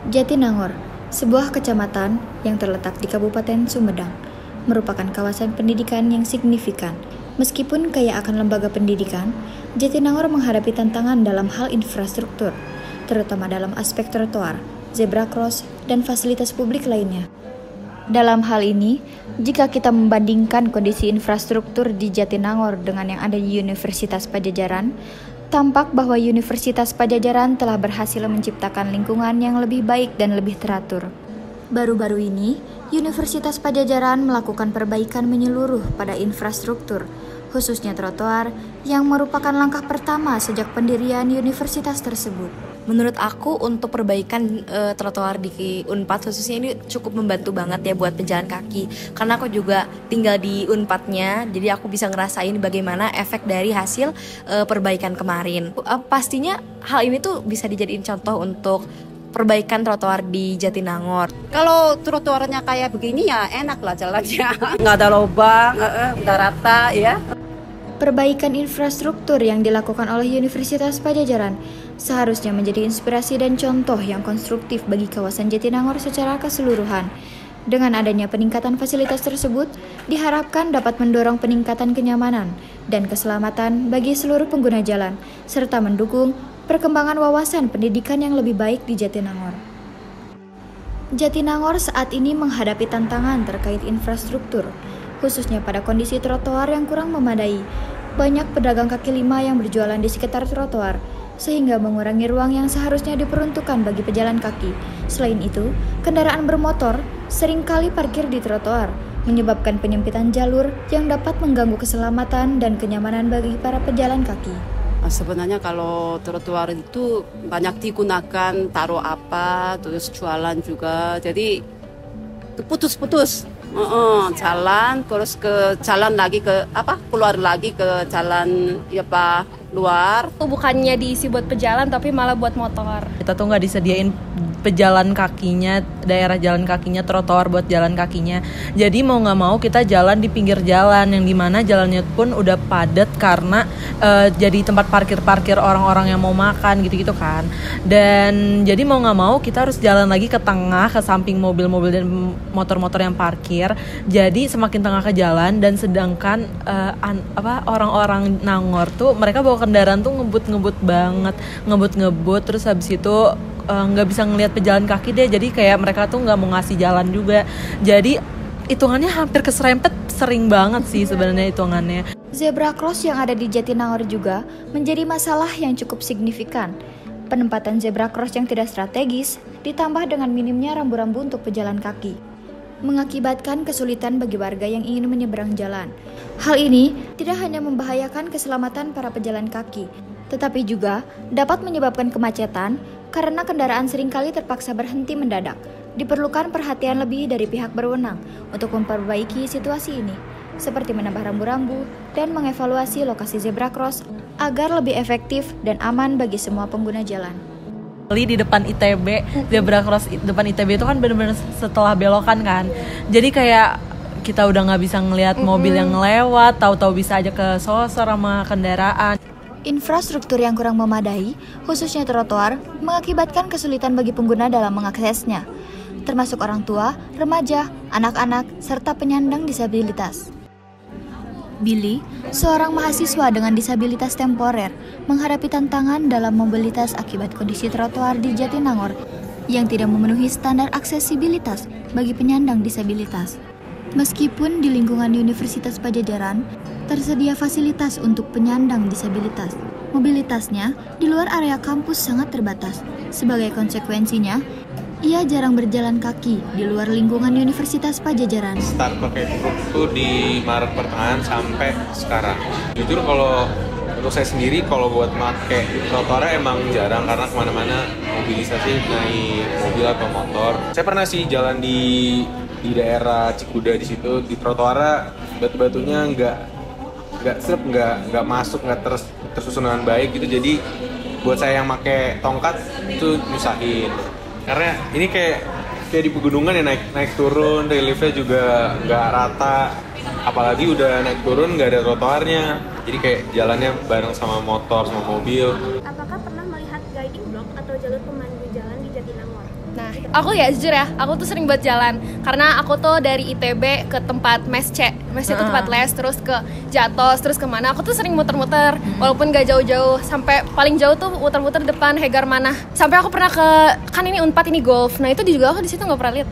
Jatinangor, sebuah kecamatan yang terletak di Kabupaten Sumedang, merupakan kawasan pendidikan yang signifikan. Meskipun kaya akan lembaga pendidikan, Jatinangor menghadapi tantangan dalam hal infrastruktur, terutama dalam aspek trotoar, zebra cross, dan fasilitas publik lainnya. Dalam hal ini, jika kita membandingkan kondisi infrastruktur di Jatinangor dengan yang ada di Universitas Padjadjaran, tampak bahwa Universitas Padjadjaran telah berhasil menciptakan lingkungan yang lebih baik dan lebih teratur. Baru-baru ini, Universitas Padjadjaran melakukan perbaikan menyeluruh pada infrastruktur, khususnya trotoar, yang merupakan langkah pertama sejak pendirian universitas tersebut. Menurut aku untuk perbaikan trotoar di Unpad khususnya ini cukup membantu banget ya buat pejalan kaki. Karena aku juga tinggal di Unpadnya, jadi aku bisa ngerasain bagaimana efek dari hasil perbaikan kemarin. Pastinya hal ini tuh bisa dijadiin contoh untuk perbaikan trotoar di Jatinangor. Kalau trotoarnya kayak begini ya enak lah jalannya. Nggak ada lubang, udah rata ya. Perbaikan infrastruktur yang dilakukan oleh Universitas Padjadjaran seharusnya menjadi inspirasi dan contoh yang konstruktif bagi kawasan Jatinangor secara keseluruhan. Dengan adanya peningkatan fasilitas tersebut, diharapkan dapat mendorong peningkatan kenyamanan dan keselamatan bagi seluruh pengguna jalan, serta mendukung perkembangan wawasan pendidikan yang lebih baik di Jatinangor. Jatinangor saat ini menghadapi tantangan terkait infrastruktur, khususnya pada kondisi trotoar yang kurang memadai. Banyak pedagang kaki lima yang berjualan di sekitar trotoar, sehingga mengurangi ruang yang seharusnya diperuntukkan bagi pejalan kaki. Selain itu, kendaraan bermotor seringkali parkir di trotoar, menyebabkan penyempitan jalur yang dapat mengganggu keselamatan dan kenyamanan bagi para pejalan kaki. Sebenarnya kalau trotoar itu banyak digunakan, taruh apa, terus jualan juga, jadi putus-putus. Jalan terus ke jalan lagi ke keluar lagi ke jalan luar. Bukannya diisi buat pejalan tapi malah buat motor. Kita tuh nggak disediain pejalan kakinya, daerah jalan kakinya, trotoar buat jalan kakinya. Jadi mau nggak mau kita jalan di pinggir jalan yang dimana jalannya pun udah padat karena jadi tempat parkir orang-orang yang mau makan gitu-gitu kan. Dan jadi mau nggak mau kita harus jalan lagi ke tengah, ke samping mobil-mobil dan motor-motor yang parkir. Jadi semakin tengah ke jalan dan sedangkan orang-orang Nangor tuh mereka bawa kendaraan tuh ngebut banget, ngebut terus habis itu nggak bisa ngelihat pejalan kaki deh, jadi kayak mereka tuh nggak mau ngasih jalan juga, jadi hitungannya hampir keserempet sering banget sih sebenarnya hitungannya. Zebra cross yang ada di Jatinangor juga menjadi masalah yang cukup signifikan. Penempatan zebra cross yang tidak strategis ditambah dengan minimnya rambu-rambu untuk pejalan kaki mengakibatkan kesulitan bagi warga yang ingin menyeberang jalan. Hal ini tidak hanya membahayakan keselamatan para pejalan kaki, tetapi juga dapat menyebabkan kemacetan karena kendaraan seringkali terpaksa berhenti mendadak. Diperlukan perhatian lebih dari pihak berwenang untuk memperbaiki situasi ini, seperti menambah rambu-rambu dan mengevaluasi lokasi zebra cross agar lebih efektif dan aman bagi semua pengguna jalan. Di depan ITB, zebra cross depan ITB itu kan benar-benar setelah belokan kan. Jadi kayak kita udah nggak bisa ngelihat mobil yang lewat, tahu-tahu bisa aja ke sosor sama kendaraan. Infrastruktur yang kurang memadai, khususnya trotoar, mengakibatkan kesulitan bagi pengguna dalam mengaksesnya, termasuk orang tua, remaja, anak-anak, serta penyandang disabilitas. Billy, seorang mahasiswa dengan disabilitas temporer, menghadapi tantangan dalam mobilitas akibat kondisi trotoar di Jatinangor yang tidak memenuhi standar aksesibilitas bagi penyandang disabilitas. Meskipun di lingkungan Universitas Padjadjaran tersedia fasilitas untuk penyandang disabilitas, mobilitasnya di luar area kampus sangat terbatas. Sebagai konsekuensinya, ia jarang berjalan kaki di luar lingkungan Universitas Padjadjaran. Start pakai truk itu di Maret pertengahan sampai sekarang. Jujur kalau untuk saya sendiri kalau buat pakai trotoarnya emang jarang karena kemana-mana mobilisasi naik mobil atau motor. Saya pernah sih jalan di daerah Cikuda di situ, di trotoarnya batu-batunya nggak masuk, nggak tersusun dengan baik gitu. Jadi buat saya yang pakai tongkat itu nyusahin. Karena ini kayak di pegunungan ya, naik turun, reliefnya juga nggak rata, apalagi udah naik turun nggak ada trotoarnya, jadi kayak jalannya bareng sama motor sama mobil. Apakah pernah melihat guiding block atau jalur pemandu jalan jalan di Jatinangor? Nah, aku ya jujur ya, aku tuh sering buat jalan karena aku tuh dari ITB ke tempat mes itu tempat les, terus ke Jatos, terus kemana, aku tuh sering muter-muter walaupun gak jauh-jauh, sampai paling jauh tuh muter-muter depan Hegar Manah, sampai aku pernah ke, kan ini Unpad ini golf, nah itu juga aku di situ nggak pernah lihat.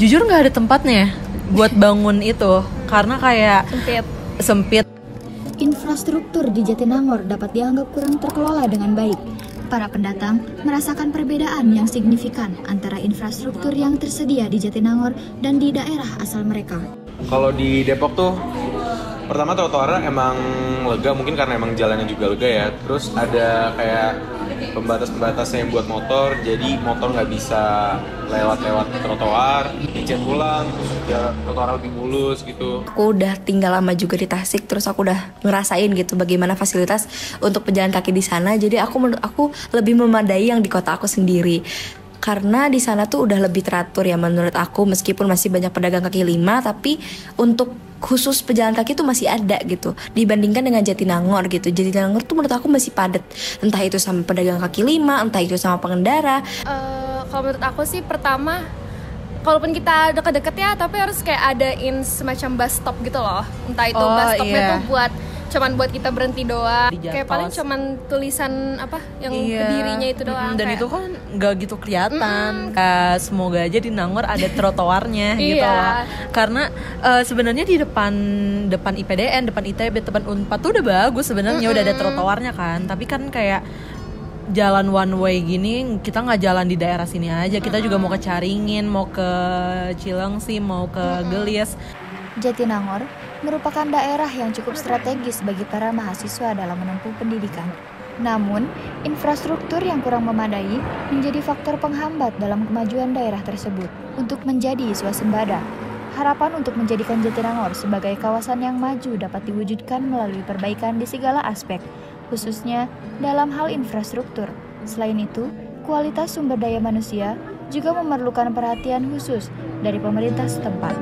Jujur nggak ada tempatnya buat bangun itu karena kayak sempit. Infrastruktur di Jatinangor dapat dianggap kurang terkelola dengan baik. Para pendatang merasakan perbedaan yang signifikan antara infrastruktur yang tersedia di Jatinangor dan di daerah asal mereka. Kalau di Depok tuh, pertama trotoarnya emang lega, mungkin karena emang jalannya juga lega ya. Terus ada kayak pembatas-pembatasnya yang buat motor, jadi motor nggak bisa lewat trotoar, dicet ulang, ya trotoar lebih mulus gitu. Aku udah tinggal lama juga di Tasik, terus aku udah ngerasain gitu bagaimana fasilitas untuk pejalan kaki di sana. Jadi menurut aku lebih memadai yang di kota aku sendiri. Karena di sana tuh udah lebih teratur ya menurut aku, meskipun masih banyak pedagang kaki lima, tapi untuk khusus pejalan kaki tuh masih ada gitu dibandingkan dengan Jatinangor gitu. Jatinangor tuh menurut aku masih padat, entah itu sama pedagang kaki lima, entah itu sama pengendara. Kalau menurut aku sih pertama, kalaupun kita deket-deket ya, tapi harus kayak adain semacam bus stop gitu loh. Entah itu bus stopnya tuh cuman buat kita berhenti doang, kayak paling cuman tulisan apa yang berdirinya itu doang. Dan kayak, itu kan nggak gitu kelihatan. Semoga aja di Nangor ada trotoarnya gitu lah. Karena sebenarnya di depan IPDN, depan ITB, depan Unpad tuh udah bagus sebenarnya, udah ada trotoarnya kan. Tapi kan kayak jalan one way gini, kita nggak jalan di daerah sini aja. Kita juga mau ke Caringin, mau ke Cilengsi, mau ke Gelis. Jatinangor merupakan daerah yang cukup strategis bagi para mahasiswa dalam menempuh pendidikan. Namun, infrastruktur yang kurang memadai menjadi faktor penghambat dalam kemajuan daerah tersebut untuk menjadi swasembada. Harapan untuk menjadikan Jatinangor sebagai kawasan yang maju dapat diwujudkan melalui perbaikan di segala aspek, khususnya dalam hal infrastruktur. Selain itu, kualitas sumber daya manusia juga memerlukan perhatian khusus dari pemerintah setempat.